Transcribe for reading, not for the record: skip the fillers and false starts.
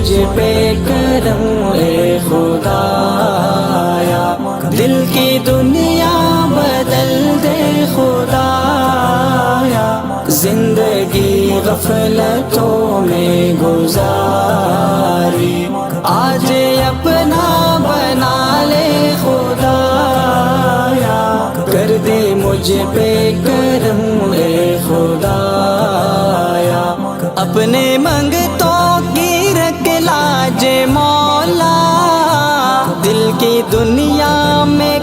مجھ پہ کرم اے خدایا، دل کی دنیا بدل دے خدایا، زندگی غفلتوں میں گزاری آج اپنا بنا لے خدایا، کر دے مجھ پہ کرم اے خدایا، اپنے منگتوں کی رکھ لاج مولا، دل کی دنیا میں